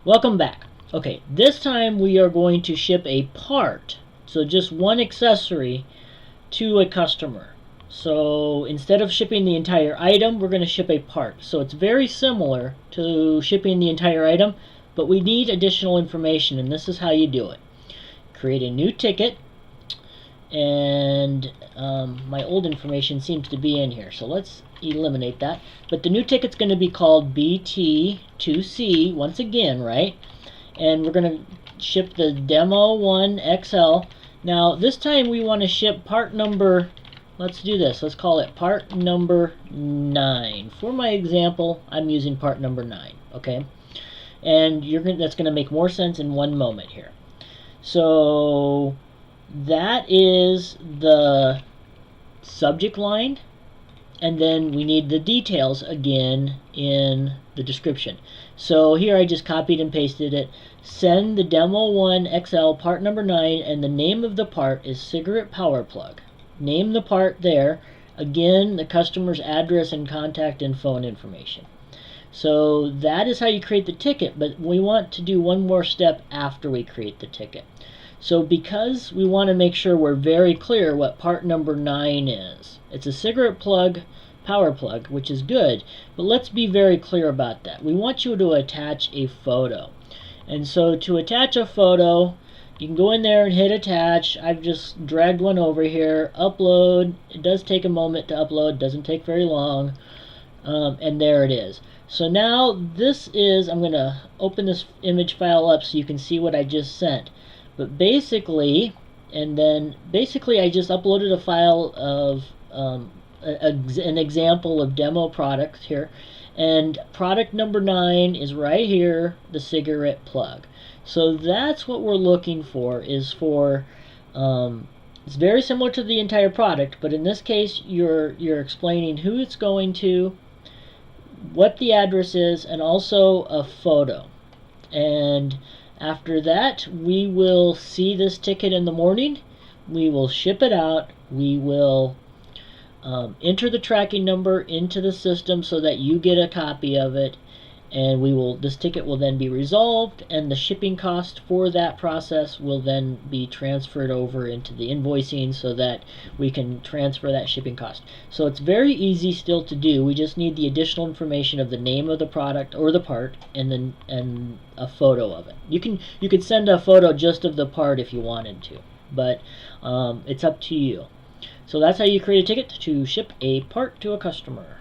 Welcome back. Okay, this time we are going to ship a part, so just one accessory, to a customer. So instead of shipping the entire item, we're going to ship a part. So it's very similar to shipping the entire item, but we need additional information, and this is how you do it. Create a new ticket, and my old information seems to be in here, so let's eliminate that. But the new ticket's going to be called BT2C once again, right? And we're going to ship the Demo 1 XL. Now this time we want to ship part number, let's do this, let's call it part number 9. For my example, I'm using part number 9, okay? And that's going to make more sense in one moment here. So that is the subject line, and then we need the details again in the description. So here I just copied and pasted it. Send the Demo 1 XL part number 9, and the name of the part is cigarette power plug. Name the part there. Again, the customer's address and contact and phone information. So that is how you create the ticket, but we want to do one more step after we create the ticket. So because we want to make sure we're very clear what part number 9 is. It's a cigarette plug, power plug, which is good, but let's be very clear about that. We want you to attach a photo. And so to attach a photo, you can go in there and hit attach. I've just dragged one over here. Upload. It does take a moment to upload. It doesn't take very long. And there it is. So now this is, I'm going to open this image file up so you can see what I just sent. But basically, I just uploaded a file of an example of demo products here. And product number 9 is right here, the cigarette plug. So that's what we're looking for, it's very similar to the entire product, but in this case you're explaining who it's going to, what the address is, and also a photo. And after that, we will see this ticket in the morning. We will ship it out. We will enter the tracking number into the system so that you get a copy of it, and this ticket will then be resolved, and the shipping cost for that process will then be transferred over into the invoicing so that we can transfer that shipping cost. So it's very easy still to do. We just need the additional information of the name of the product or the part, and a photo of it. You could send a photo just of the part if you wanted to, but it's up to you. So that's how you create a ticket to ship a part to a customer.